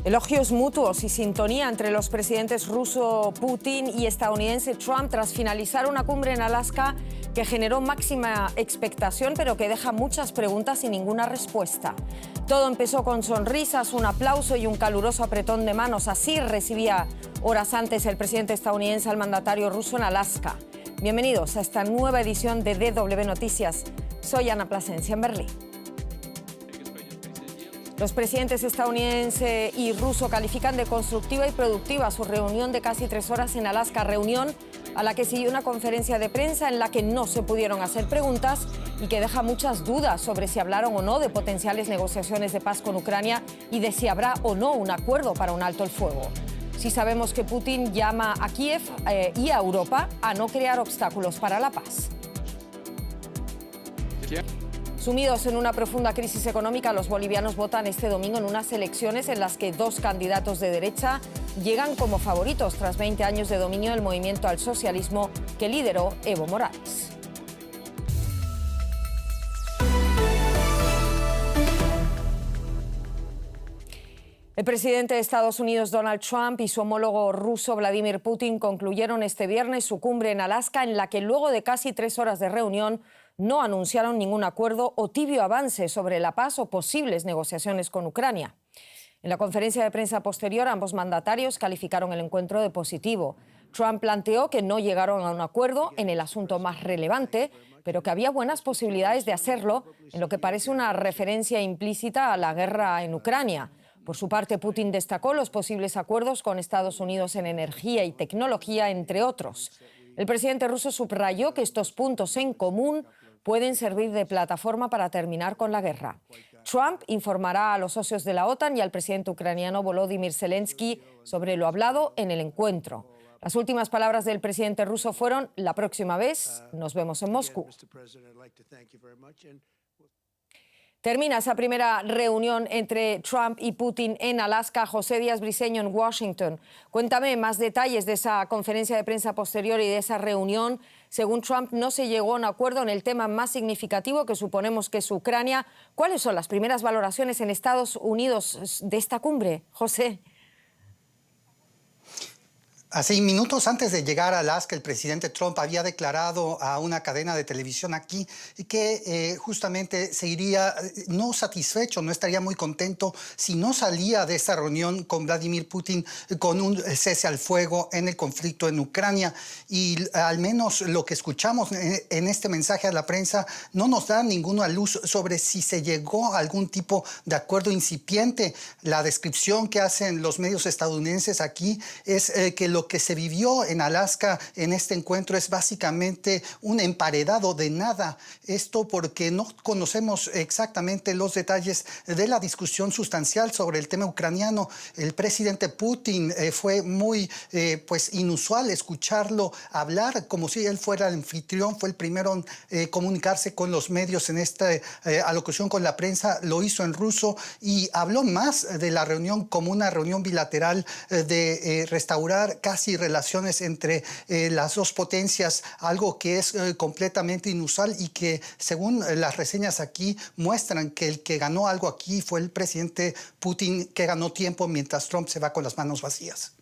Elogios mutuos y sintonía entre los presidentes ruso Putin y estadounidense Trump tras finalizar una cumbre en Alaska que generó máxima expectación, pero que deja muchas preguntas y ninguna respuesta. Todo empezó con sonrisas, un aplauso y un caluroso apretón de manos. Así recibía horas antes el presidente estadounidense al mandatario ruso en Alaska. Bienvenidos a esta nueva edición de DW Noticias. Soy Ana Plasencia en Berlín. Los presidentes estadounidense y ruso califican de constructiva y productiva su reunión de casi 3 horas en Alaska, reunión a la que siguió una conferencia de prensa en la que no se pudieron hacer preguntas y que deja muchas dudas sobre si hablaron o no de potenciales negociaciones de paz con Ucrania y de si habrá o no un acuerdo para un alto el fuego. Sí sabemos que Putin llama a Kiev y a Europa a no crear obstáculos para la paz. Sumidos en una profunda crisis económica, los bolivianos votan este domingo en unas elecciones en las que 2 candidatos de derecha llegan como favoritos tras 20 años de dominio del movimiento al socialismo que lideró Evo Morales. El presidente de Estados Unidos, Donald Trump, y su homólogo ruso, Vladimir Putin, concluyeron este viernes su cumbre en Alaska, en la que luego de casi 3 horas de reunión no anunciaron ningún acuerdo o tibio avance sobre la paz o posibles negociaciones con Ucrania. En la conferencia de prensa posterior, ambos mandatarios calificaron el encuentro de positivo. Trump planteó que no llegaron a un acuerdo en el asunto más relevante, pero que había buenas posibilidades de hacerlo en lo que parece una referencia implícita a la guerra en Ucrania. Por su parte, Putin destacó los posibles acuerdos con Estados Unidos en energía y tecnología, entre otros. El presidente ruso subrayó que estos puntos en común pueden servir de plataforma para terminar con la guerra. Trump informará a los socios de la OTAN y al presidente ucraniano Volodymyr Zelensky sobre lo hablado en el encuentro. Las últimas palabras del presidente ruso fueron: la próxima vez nos vemos en Moscú. Termina esa primera reunión entre Trump y Putin en Alaska. José Díaz Briceño en Washington. Cuéntame más detalles de esa conferencia de prensa posterior y de esa reunión. Según Trump, no se llegó a un acuerdo en el tema más significativo, que suponemos que es Ucrania. ¿Cuáles son las primeras valoraciones en Estados Unidos de esta cumbre, José? Hace minutos antes de llegar a Alaska, el presidente Trump había declarado a una cadena de televisión aquí que justamente se iría no satisfecho, no estaría muy contento si no salía de esta reunión con Vladimir Putin con un cese al fuego en el conflicto en Ucrania. Y al menos lo que escuchamos en este mensaje a la prensa no nos da ninguna luz sobre si se llegó a algún tipo de acuerdo incipiente. La descripción que hacen los medios estadounidenses aquí es que lo que se vivió en Alaska en este encuentro es básicamente un emparedado de nada. Esto porque no conocemos exactamente los detalles de la discusión sustancial sobre el tema ucraniano. El presidente Putin fue muy inusual escucharlo hablar como si él fuera el anfitrión. Fue el primero en comunicarse con los medios en esta alocución con la prensa. Lo hizo en ruso y habló más de la reunión como una reunión bilateral de restaurar casi relaciones entre las dos potencias, algo que es completamente inusual y que, según las reseñas aquí, muestran que el que ganó algo aquí fue el presidente Putin, que ganó tiempo mientras Trump se va con las manos vacías.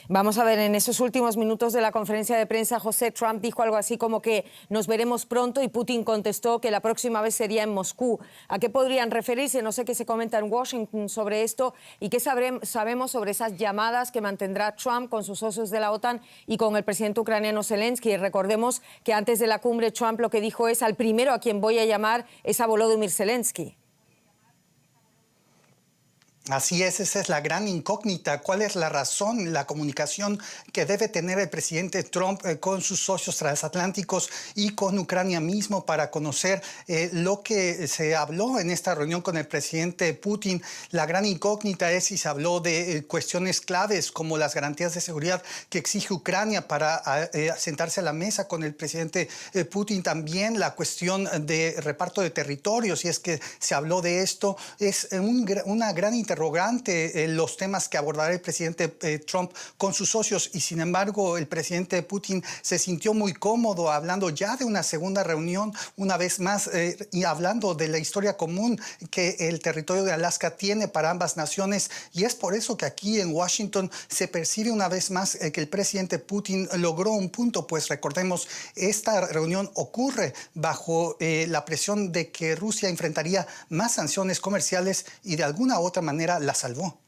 Vamos a ver, en esos últimos minutos de la conferencia de prensa, José, Trump dijo algo así como que nos veremos pronto y Putin contestó que la próxima vez sería en Moscú. ¿A qué podrían referirse? No sé qué se comenta en Washington sobre esto y qué sabemos sobre esas llamadas que mantendrá Trump con sus socios de la OTAN y con el presidente ucraniano Zelensky. Recordemos que antes de la cumbre Trump lo que dijo es: al primero a quien voy a llamar es a Volodymyr Zelensky. Así es, esa es la gran incógnita. ¿Cuál es la razón, la comunicación que debe tener el presidente Trump con sus socios transatlánticos y con Ucrania mismo para conocer lo que se habló en esta reunión con el presidente Putin? La gran incógnita es si se habló de cuestiones claves como las garantías de seguridad que exige Ucrania para sentarse a la mesa con el presidente Putin. También la cuestión de reparto de territorios, si es que se habló de esto. Es una gran interrogante interrogante los temas que abordará el presidente Trump con sus socios, y sin embargo el presidente Putin se sintió muy cómodo hablando ya de una segunda reunión, una vez más, y hablando de la historia común que el territorio de Alaska tiene para ambas naciones, y es por eso que aquí en Washington se percibe una vez más que el presidente Putin logró un punto, pues recordemos, esta reunión ocurre bajo la presión de que Rusia enfrentaría más sanciones comerciales y de alguna u otra manera la salvó.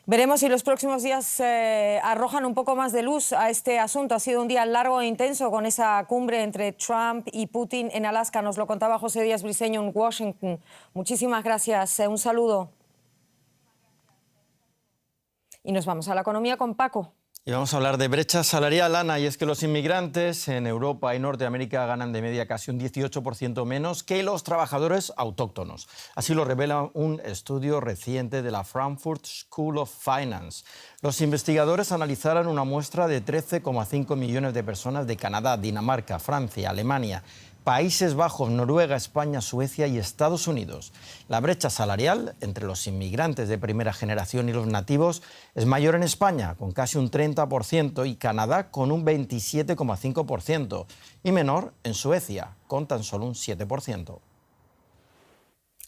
Veremos si los próximos días arrojan un poco más de luz a este asunto. Ha sido un día largo e intenso con esa cumbre entre Trump y Putin en Alaska. Nos lo contaba José Díaz Briceño en Washington. Muchísimas gracias. Un saludo. Y nos vamos a la economía con Paco. Y vamos a hablar de brecha salarial, Ana, y es que los inmigrantes en Europa y Norteamérica ganan de media casi un 18% menos que los trabajadores autóctonos. Así lo revela un estudio reciente de la Frankfurt School of Finance. Los investigadores analizaron una muestra de 13,5 millones de personas de Canadá, Dinamarca, Francia, Alemania, Países Bajos, Noruega, España, Suecia y Estados Unidos. La brecha salarial entre los inmigrantes de primera generación y los nativos es mayor en España, con casi un 30%, y Canadá con un 27,5%, y menor en Suecia, con tan solo un 7%.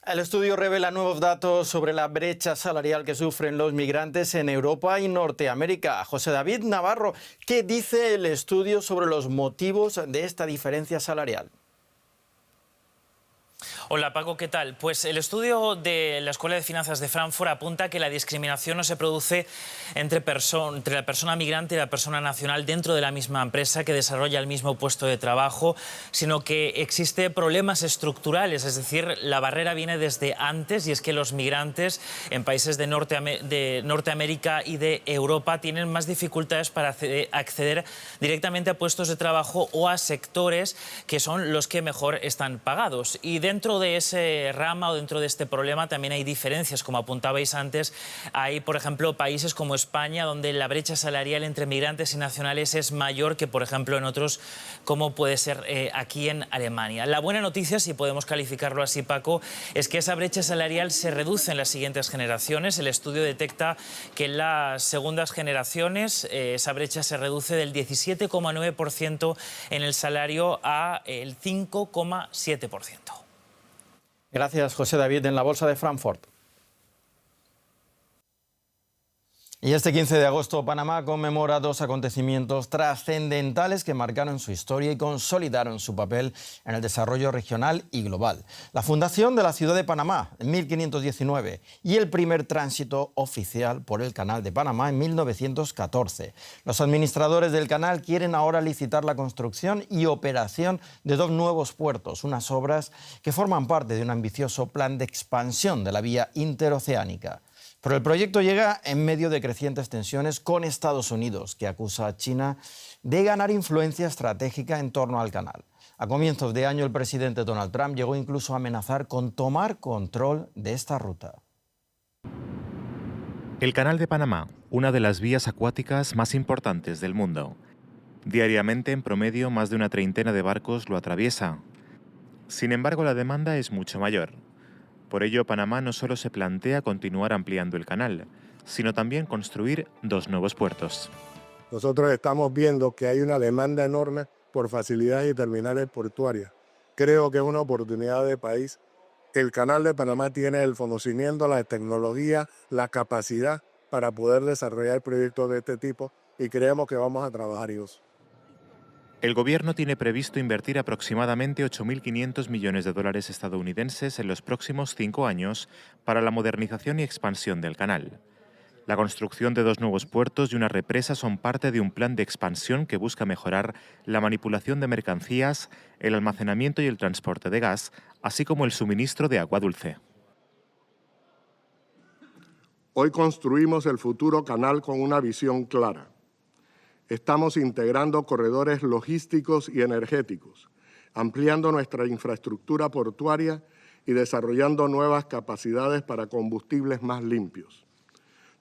El estudio revela nuevos datos sobre la brecha salarial que sufren los migrantes en Europa y Norteamérica. José David Navarro, ¿qué dice el estudio sobre los motivos de esta diferencia salarial? Hola Paco, ¿qué tal? Pues el estudio de la Escuela de Finanzas de Frankfurt apunta que la discriminación no se produce entre la persona migrante y la persona nacional dentro de la misma empresa que desarrolla el mismo puesto de trabajo, sino que existe problemas estructurales, es decir, la barrera viene desde antes, y es que los migrantes en países de Norteamérica y de Europa tienen más dificultades para acceder directamente a puestos de trabajo o a sectores que son los que mejor están pagados. Y dentro de ese rama o dentro de este problema también hay diferencias, como apuntabais antes. Hay, por ejemplo, países como España, donde la brecha salarial entre migrantes y nacionales es mayor que, por ejemplo, en otros, como puede ser aquí en Alemania. La buena noticia, si podemos calificarlo así, Paco, es que esa brecha salarial se reduce en las siguientes generaciones. El estudio detecta que en las segundas generaciones esa brecha se reduce del 17,9% en el salario a el 5,7%. Gracias, José David, en la Bolsa de Frankfurt. Y este 15 de agosto, Panamá conmemora dos acontecimientos trascendentales que marcaron su historia y consolidaron su papel en el desarrollo regional y global. La fundación de la ciudad de Panamá en 1519 y el primer tránsito oficial por el Canal de Panamá en 1914. Los administradores del canal quieren ahora licitar la construcción y operación de dos nuevos puertos, unas obras que forman parte de un ambicioso plan de expansión de la vía interoceánica. Pero el proyecto llega en medio de crecientes tensiones con Estados Unidos, que acusa a China de ganar influencia estratégica en torno al canal. A comienzos de año, el presidente Donald Trump llegó incluso a amenazar con tomar control de esta ruta. El Canal de Panamá, una de las vías acuáticas más importantes del mundo. Diariamente, en promedio, más de una treintena de barcos lo atraviesa. Sin embargo, la demanda es mucho mayor. Por ello, Panamá no solo se plantea continuar ampliando el canal, sino también construir dos nuevos puertos. Nosotros estamos viendo que hay una demanda enorme por facilidades y terminales portuarias. Creo que es una oportunidad de país. El Canal de Panamá tiene el conocimiento, la tecnología, la capacidad para poder desarrollar proyectos de este tipo, y creemos que vamos a trabajar en eso. El gobierno tiene previsto invertir aproximadamente 8.500 millones de dólares estadounidenses en los próximos 5 años para la modernización y expansión del canal. La construcción de dos nuevos puertos y una represa son parte de un plan de expansión que busca mejorar la manipulación de mercancías, el almacenamiento y el transporte de gas, así como el suministro de agua dulce. Hoy construimos el futuro canal con una visión clara. Estamos integrando corredores logísticos y energéticos, ampliando nuestra infraestructura portuaria y desarrollando nuevas capacidades para combustibles más limpios.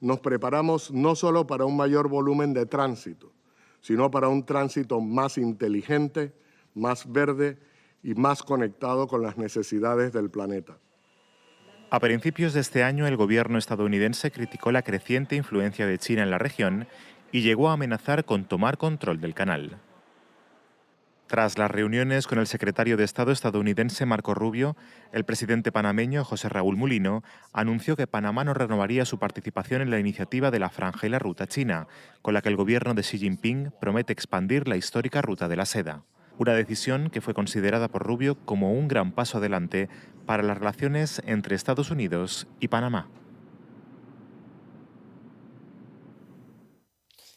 Nos preparamos no solo para un mayor volumen de tránsito, sino para un tránsito más inteligente, más verde y más conectado con las necesidades del planeta. A principios de este año, el gobierno estadounidense criticó la creciente influencia de China en la región y llegó a amenazar con tomar control del canal. Tras las reuniones con el secretario de Estado estadounidense Marco Rubio, el presidente panameño José Raúl Mulino anunció que Panamá no renovaría su participación en la iniciativa de la Franja y la Ruta China, con la que el gobierno de Xi Jinping promete expandir la histórica Ruta de la Seda. Una decisión que fue considerada por Rubio como un gran paso adelante para las relaciones entre Estados Unidos y Panamá.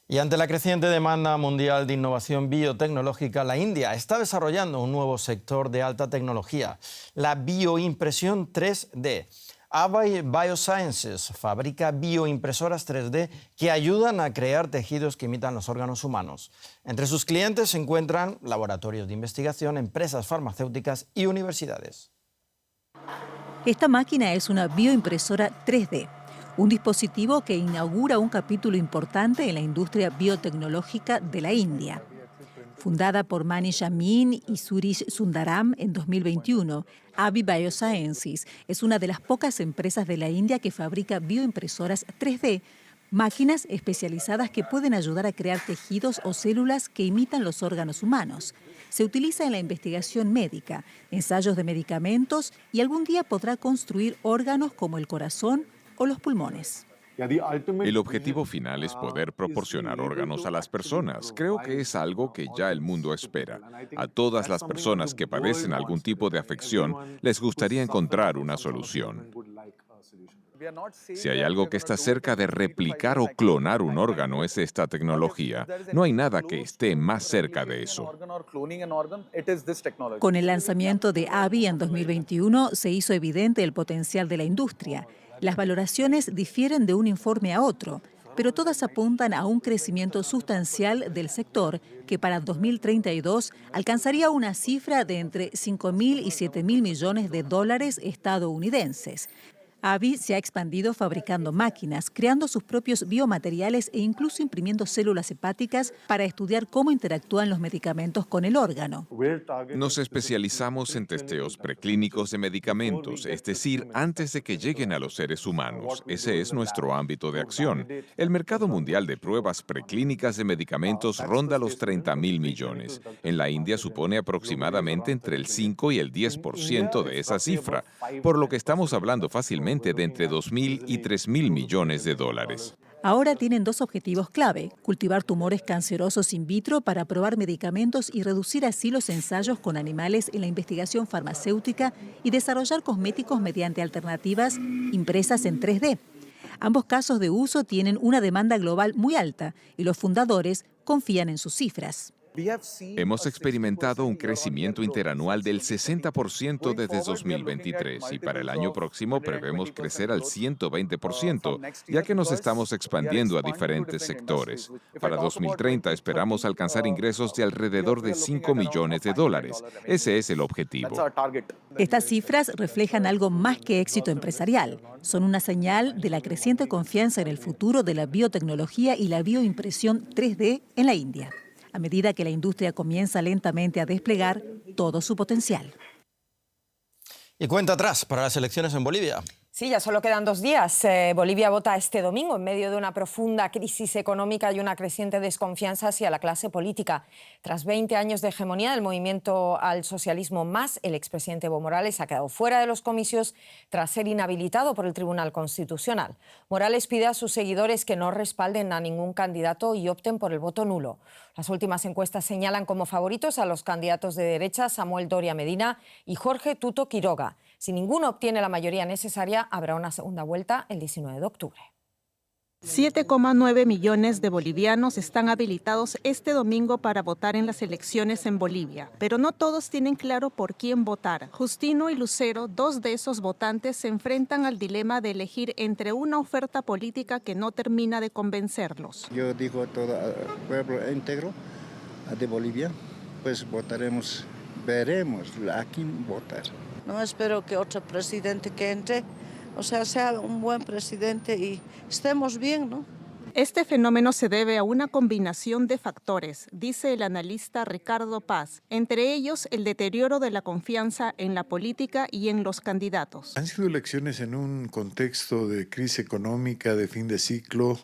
Y ante la creciente demanda mundial de innovación biotecnológica, la India está desarrollando un nuevo sector de alta tecnología, la bioimpresión 3D. Avi Biosciences fabrica bioimpresoras 3D que ayudan a crear tejidos que imitan los órganos humanos. Entre sus clientes se encuentran laboratorios de investigación, empresas farmacéuticas y universidades. Esta máquina es una bioimpresora 3D. Un dispositivo que inaugura un capítulo importante en la industria biotecnológica de la India. Fundada por Manish Amin y Suresh Sundaram en 2021, Avi Biosciences es una de las pocas empresas de la India que fabrica bioimpresoras 3D, máquinas especializadas que pueden ayudar a crear tejidos o células que imitan los órganos humanos. Se utiliza en la investigación médica, ensayos de medicamentos y algún día podrá construir órganos como el corazón o los pulmones. El objetivo final es poder proporcionar órganos a las personas. Creo que es algo que ya el mundo espera. A todas las personas que padecen algún tipo de afección les gustaría encontrar una solución. Si hay algo que está cerca de replicar o clonar un órgano, es esta tecnología. No hay nada que esté más cerca de eso. Con el lanzamiento de Avi en 2021 se hizo evidente el potencial de la industria. Las valoraciones difieren de un informe a otro, pero todas apuntan a un crecimiento sustancial del sector que para 2032 alcanzaría una cifra de entre 5.000 y 7.000 millones de dólares estadounidenses. Avi se ha expandido fabricando máquinas, creando sus propios biomateriales e incluso imprimiendo células hepáticas para estudiar cómo interactúan los medicamentos con el órgano. Nos especializamos en testeos preclínicos de medicamentos, es decir, antes de que lleguen a los seres humanos. Ese es nuestro ámbito de acción. El mercado mundial de pruebas preclínicas de medicamentos ronda los 30.000 millones. En la India supone aproximadamente entre el 5 y el 10% de esa cifra, por lo que estamos hablando fácilmente de entre 2.000 y 3.000 millones de dólares. Ahora tienen dos objetivos clave: cultivar tumores cancerosos in vitro para probar medicamentos y reducir así los ensayos con animales en la investigación farmacéutica y desarrollar cosméticos mediante alternativas impresas en 3D. Ambos casos de uso tienen una demanda global muy alta y los fundadores confían en sus cifras. Hemos experimentado un crecimiento interanual del 60% desde 2023 y para el año próximo prevemos crecer al 120%, ya que nos estamos expandiendo a diferentes sectores. Para 2030 esperamos alcanzar ingresos de alrededor de 5 millones de dólares. Ese es el objetivo. Estas cifras reflejan algo más que éxito empresarial. Son una señal de la creciente confianza en el futuro de la biotecnología y la bioimpresión 3D en la India, a medida que la industria comienza lentamente a desplegar todo su potencial. Y cuenta atrás para las elecciones en Bolivia. Sí, ya solo quedan 2 días. Bolivia vota este domingo en medio de una profunda crisis económica y una creciente desconfianza hacia la clase política. Tras 20 años de hegemonía del movimiento al socialismo más, el expresidente Evo Morales ha quedado fuera de los comicios tras ser inhabilitado por el Tribunal Constitucional. Morales pide a sus seguidores que no respalden a ningún candidato y opten por el voto nulo. Las últimas encuestas señalan como favoritos a los candidatos de derecha Samuel Doria Medina y Jorge Tuto Quiroga. Si ninguno obtiene la mayoría necesaria, habrá una segunda vuelta el 19 de octubre. 7,9 millones de bolivianos están habilitados este domingo para votar en las elecciones en Bolivia, pero no todos tienen claro por quién votar. Justino y Lucero, 2 de esos votantes, se enfrentan al dilema de elegir entre una oferta política que no termina de convencerlos. Yo digo a todo el pueblo íntegro de Bolivia, pues votaremos, veremos a quién votar. No espero que otro presidente que entre, sea un buen presidente y estemos bien, ¿no? Este fenómeno se debe a una combinación de factores, dice el analista Ricardo Paz, entre ellos el deterioro de la confianza en la política y en los candidatos. Han sido elecciones en un contexto de crisis económica, de fin de ciclo,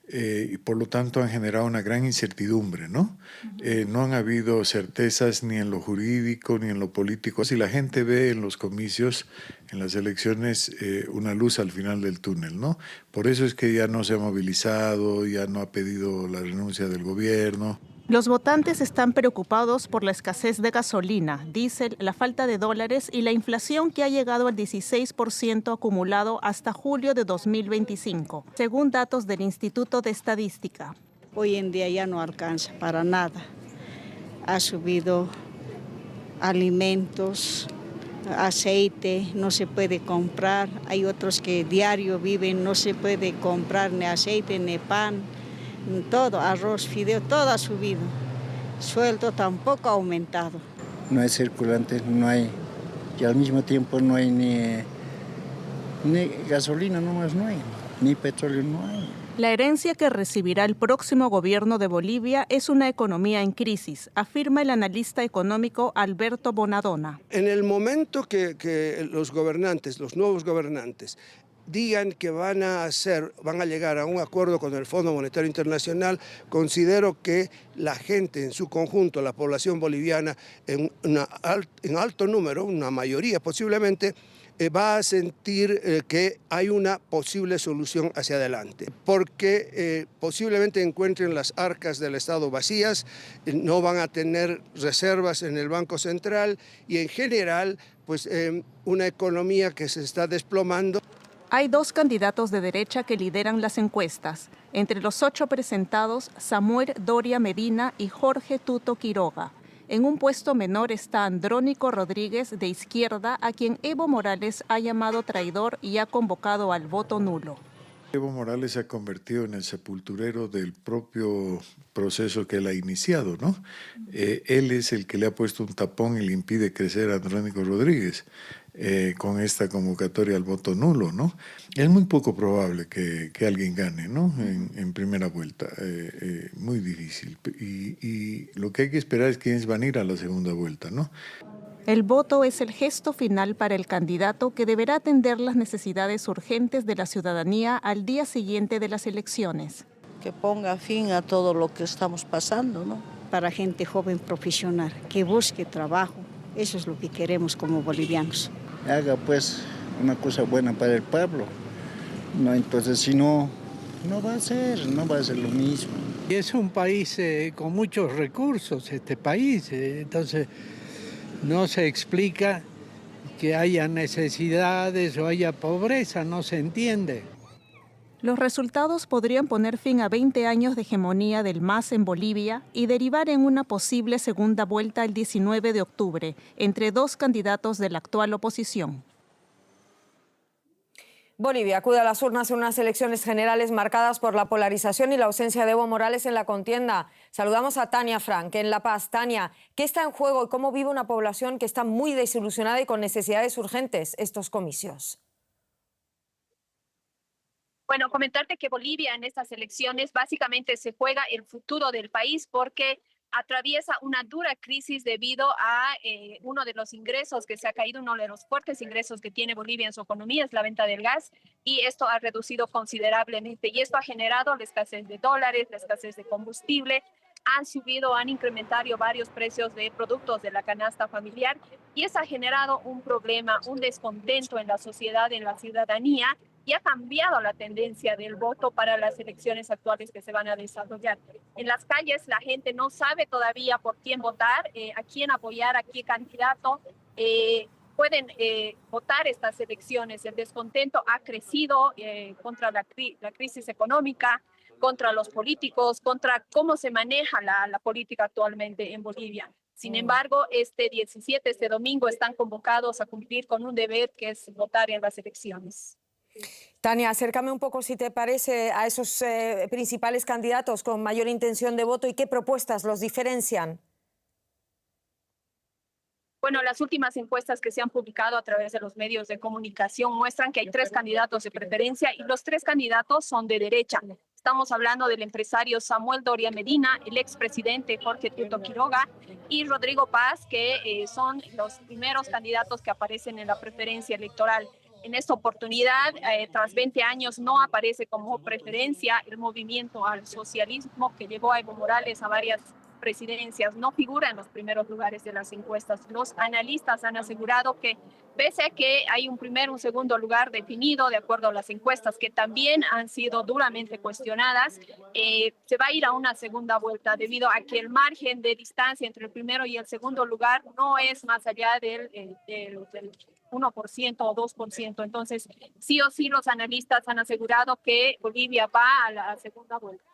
y por lo tanto han generado una gran incertidumbre, ¿no? No han habido certezas ni en lo jurídico ni en lo político. Si la gente ve en los comicios, en las elecciones, una luz al final del túnel, ¿no? Por eso es que ya no se ha movilizado, ya no ha pedido la renuncia del gobierno. Los votantes están preocupados por la escasez de gasolina, diésel, la falta de dólares y la inflación que ha llegado al 16% acumulado hasta julio de 2025, según datos del Instituto de Estadística. Hoy en día ya no alcanza para nada. Ha subido alimentos, aceite, no se puede comprar. Hay otros que diario viven, no se puede comprar ni aceite ni pan. Todo, arroz, fideo, todo ha subido. Sueldo tampoco ha aumentado. No hay circulantes, no hay, y al mismo tiempo no hay ni gasolina, nomás no hay, ni petróleo no hay. La herencia que recibirá el próximo gobierno de Bolivia es una economía en crisis, afirma el analista económico Alberto Bonadona. En el momento que los gobernantes, los nuevos gobernantes, digan que van a llegar a un acuerdo con el Fondo Monetario Internacional, considero que la gente en su conjunto, la población boliviana, en alto número, una mayoría posiblemente, va a sentir que hay una posible solución hacia adelante, porque posiblemente encuentren las arcas del Estado vacías, no van a tener reservas en el Banco Central y en general pues, una economía que se está desplomando. Hay dos candidatos de derecha que lideran las encuestas. Entre los 8 presentados, Samuel Doria Medina y Jorge Tuto Quiroga. En un puesto menor está Andrónico Rodríguez, de izquierda, a quien Evo Morales ha llamado traidor y ha convocado al voto nulo. Evo Morales se ha convertido en el sepulturero del propio proceso que él ha iniciado, ¿no? Él es el que le ha puesto un tapón y le impide crecer a Andrónico Rodríguez con esta convocatoria al voto nulo, ¿no? Es muy poco probable que alguien gane, ¿no? En primera vuelta, muy difícil. Y lo que hay que esperar es quiénes van a ir a la segunda vuelta, ¿no? El voto es el gesto final para el candidato que deberá atender las necesidades urgentes de la ciudadanía al día siguiente de las elecciones. Que ponga fin a todo lo que estamos pasando, ¿no? Para gente joven profesional, que busque trabajo. Eso es lo que queremos como bolivianos. Haga pues una cosa buena para el pueblo. No, entonces si no, no va a ser lo mismo. Y es un país con muchos recursos, este país, entonces no se explica que haya necesidades o haya pobreza, no se entiende. Los resultados podrían poner fin a 20 años de hegemonía del MAS en Bolivia y derivar en una posible segunda vuelta el 19 de octubre entre dos candidatos de la actual oposición. Bolivia acude a las urnas en unas elecciones generales marcadas por la polarización y la ausencia de Evo Morales en la contienda. Saludamos a Tania Frank en La Paz. Tania, ¿qué está en juego y cómo vive una población que está muy desilusionada y con necesidades urgentes estos comicios? Bueno, comentarte que Bolivia en estas elecciones básicamente se juega el futuro del país porque atraviesa una dura crisis debido a uno de los ingresos que se ha caído, uno de los fuertes ingresos que tiene Bolivia en su economía es la venta del gas y esto ha reducido considerablemente y esto ha generado la escasez de dólares, la escasez de combustible, han incrementado varios precios de productos de la canasta familiar y eso ha generado un problema, un descontento en la sociedad, en la ciudadanía y ha cambiado la tendencia del voto para las elecciones actuales que se van a desarrollar. En las calles la gente no sabe todavía por quién votar, a quién apoyar, a qué candidato. Pueden votar estas elecciones. El descontento ha crecido contra la crisis económica, contra los políticos, contra cómo se maneja la política actualmente en Bolivia. Sin embargo, este domingo, están convocados a cumplir con un deber que es votar en las elecciones. Tania, acércame un poco, si te parece, a esos principales candidatos con mayor intención de voto y qué propuestas los diferencian. Bueno, las últimas encuestas que se han publicado a través de los medios de comunicación muestran que hay 3 candidatos de preferencia y los 3 candidatos son de derecha. Estamos hablando del empresario Samuel Doria Medina, el expresidente Jorge Tuto Quiroga y Rodrigo Paz, que son los primeros candidatos que aparecen en la preferencia electoral. En esta oportunidad, tras 20 años, no aparece como preferencia el movimiento al socialismo que llevó a Evo Morales a varias presidencias. No figura en los primeros lugares de las encuestas. Los analistas han asegurado que, pese a que hay un primer, un segundo lugar definido, de acuerdo a las encuestas, que también han sido duramente cuestionadas, se va a ir a una segunda vuelta debido a que el margen de distancia entre el primero y el segundo lugar no es más allá del 1% o 2%. Entonces, sí o sí, los analistas han asegurado que Bolivia va a la segunda vuelta.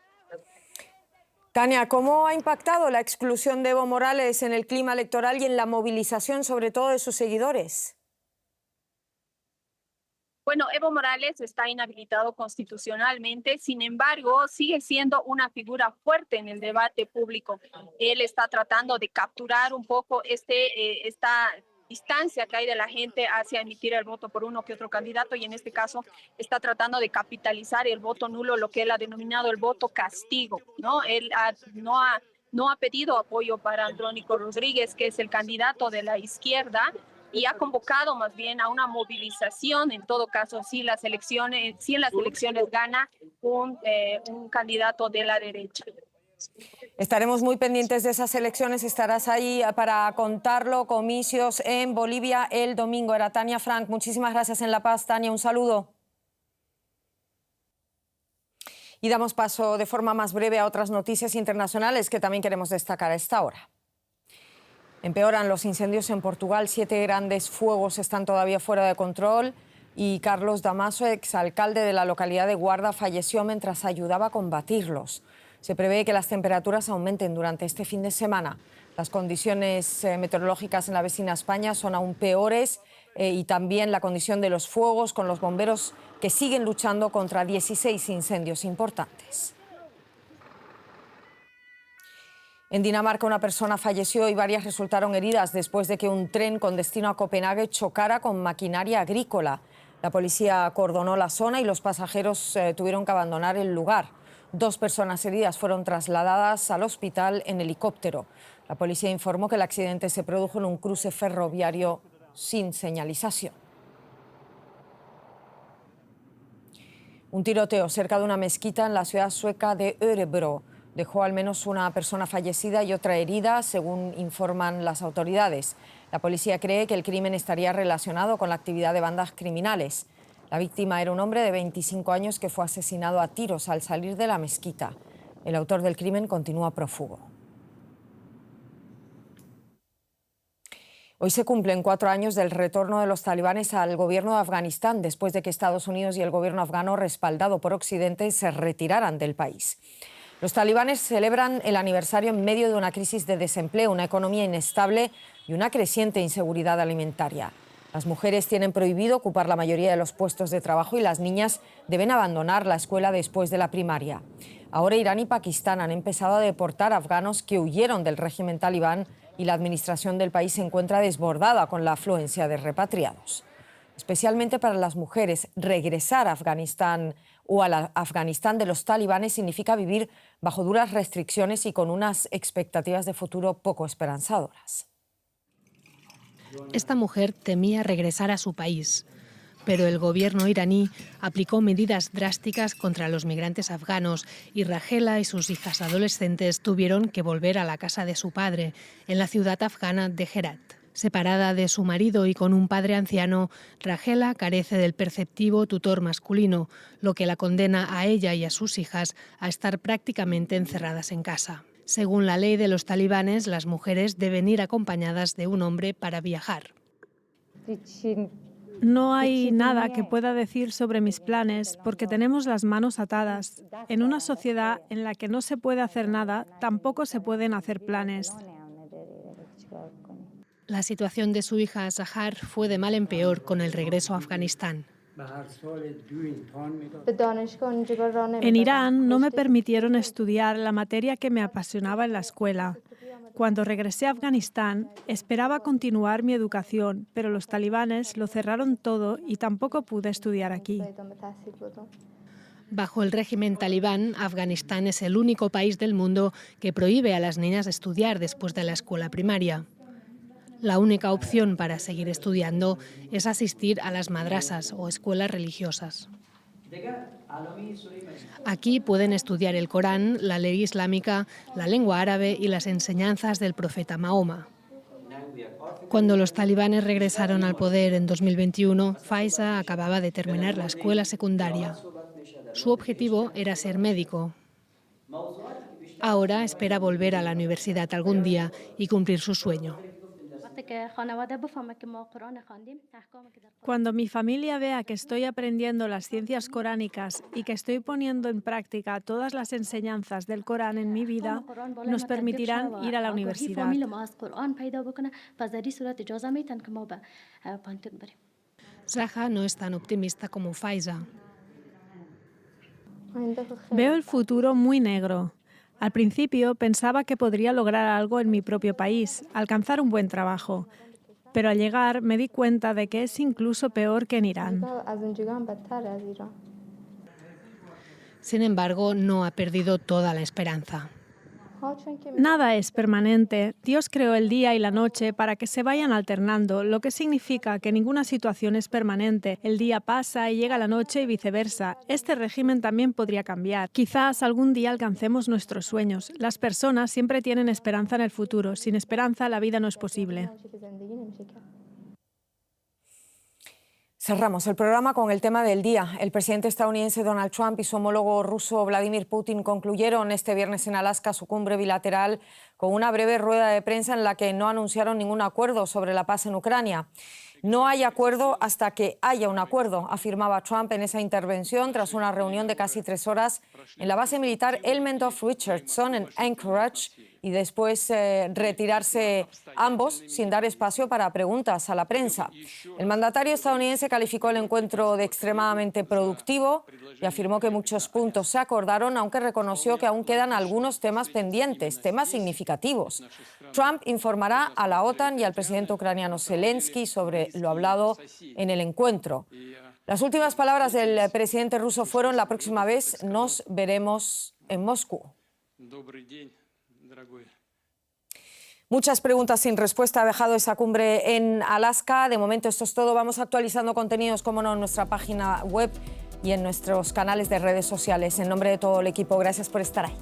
Tania, ¿cómo ha impactado la exclusión de Evo Morales en el clima electoral y en la movilización, sobre todo, de sus seguidores? Bueno, Evo Morales está inhabilitado constitucionalmente, sin embargo, sigue siendo una figura fuerte en el debate público. Él está tratando de capturar un poco esta distancia que hay de la gente hacia emitir el voto por uno que otro candidato, y en este caso está tratando de capitalizar el voto nulo, lo que él ha denominado el voto castigo, ¿no? Él no ha pedido apoyo para Andrónico Rodríguez, que es el candidato de la izquierda, y ha convocado más bien a una movilización. En todo caso, si en las elecciones gana un candidato de la derecha. Estaremos muy pendientes de esas elecciones, estarás ahí para contarlo. Comicios en Bolivia el domingo. Era Tania Frank, muchísimas gracias en La Paz. Tania, un saludo. Y damos paso de forma más breve a otras noticias internacionales que también queremos destacar a esta hora. Empeoran los incendios en Portugal, 7 grandes fuegos están todavía fuera de control y Carlos Damaso, exalcalde de la localidad de Guarda, falleció mientras ayudaba a combatirlos. Se prevé que las temperaturas aumenten durante este fin de semana. Las condiciones meteorológicas en la vecina España son aún peores y también la condición de los fuegos, con los bomberos que siguen luchando contra 16 incendios importantes. En Dinamarca, una persona falleció y varias resultaron heridas después de que un tren con destino a Copenhague chocara con maquinaria agrícola. La policía acordonó la zona y los pasajeros tuvieron que abandonar el lugar. 2 personas heridas fueron trasladadas al hospital en helicóptero. La policía informó que el accidente se produjo en un cruce ferroviario sin señalización. Un tiroteo cerca de una mezquita en la ciudad sueca de Örebro dejó al menos una persona fallecida y otra herida, según informan las autoridades. La policía cree que el crimen estaría relacionado con la actividad de bandas criminales. La víctima era un hombre de 25 años que fue asesinado a tiros al salir de la mezquita. El autor del crimen continúa prófugo. Hoy se cumplen 4 años del retorno de los talibanes al gobierno de Afganistán, después de que Estados Unidos y el gobierno afgano, respaldado por Occidente, se retiraran del país. Los talibanes celebran el aniversario en medio de una crisis de desempleo, una economía inestable y una creciente inseguridad alimentaria. Las mujeres tienen prohibido ocupar la mayoría de los puestos de trabajo y las niñas deben abandonar la escuela después de la primaria. Ahora Irán y Pakistán han empezado a deportar afganos que huyeron del régimen talibán y la administración del país se encuentra desbordada con la afluencia de repatriados. Especialmente para las mujeres, regresar a Afganistán o a la Afganistán de los talibanes significa vivir bajo duras restricciones y con unas expectativas de futuro poco esperanzadoras. Esta mujer temía regresar a su país, pero el gobierno iraní aplicó medidas drásticas contra los migrantes afganos y Rajela y sus hijas adolescentes tuvieron que volver a la casa de su padre, en la ciudad afgana de Herat. Separada de su marido y con un padre anciano, Rajela carece del perceptivo tutor masculino, lo que la condena a ella y a sus hijas a estar prácticamente encerradas en casa. Según la ley de los talibanes, las mujeres deben ir acompañadas de un hombre para viajar. No hay nada que pueda decir sobre mis planes porque tenemos las manos atadas. En una sociedad en la que no se puede hacer nada, tampoco se pueden hacer planes. La situación de su hija Zahar fue de mal en peor con el regreso a Afganistán. En Irán no me permitieron estudiar la materia que me apasionaba en la escuela. Cuando regresé a Afganistán, esperaba continuar mi educación, pero los talibanes lo cerraron todo y tampoco pude estudiar aquí. Bajo el régimen talibán, Afganistán es el único país del mundo que prohíbe a las niñas estudiar después de la escuela primaria. La única opción para seguir estudiando es asistir a las madrasas o escuelas religiosas. Aquí pueden estudiar el Corán, la ley islámica, la lengua árabe y las enseñanzas del profeta Mahoma. Cuando los talibanes regresaron al poder en 2021, Faiza acababa de terminar la escuela secundaria. Su objetivo era ser médico. Ahora espera volver a la universidad algún día y cumplir su sueño. Cuando mi familia vea que estoy aprendiendo las ciencias coránicas y que estoy poniendo en práctica todas las enseñanzas del Corán en mi vida, nos permitirán ir a la universidad. Zaha no es tan optimista como Faiza. Veo el futuro muy negro. Al principio pensaba que podría lograr algo en mi propio país, alcanzar un buen trabajo. Pero al llegar me di cuenta de que es incluso peor que en Irán. Sin embargo, no ha perdido toda la esperanza. Nada es permanente. Dios creó el día y la noche para que se vayan alternando, lo que significa que ninguna situación es permanente. El día pasa y llega la noche y viceversa. Este régimen también podría cambiar. Quizás algún día alcancemos nuestros sueños. Las personas siempre tienen esperanza en el futuro. Sin esperanza, la vida no es posible. Cerramos el programa con el tema del día. El presidente estadounidense Donald Trump y su homólogo ruso Vladimir Putin concluyeron este viernes en Alaska su cumbre bilateral con una breve rueda de prensa en la que no anunciaron ningún acuerdo sobre la paz en Ucrania. No hay acuerdo hasta que haya un acuerdo, afirmaba Trump en esa intervención tras una reunión de casi 3 horas en la base militar Elmendorf-Richardson en Anchorage y después retirarse ambos sin dar espacio para preguntas a la prensa. El mandatario estadounidense calificó el encuentro de extremadamente productivo y afirmó que muchos puntos se acordaron, aunque reconoció que aún quedan algunos temas pendientes, temas significativos. Trump informará a la OTAN y al presidente ucraniano Zelensky sobre lo hablado en el encuentro. Las últimas palabras del presidente ruso fueron: la próxima vez nos veremos en Moscú. Muchas preguntas sin respuesta ha dejado esa cumbre en Alaska. De momento esto es todo. Vamos actualizando contenidos, como no, en nuestra página web y en nuestros canales de redes sociales. En nombre de todo el equipo, gracias por estar ahí.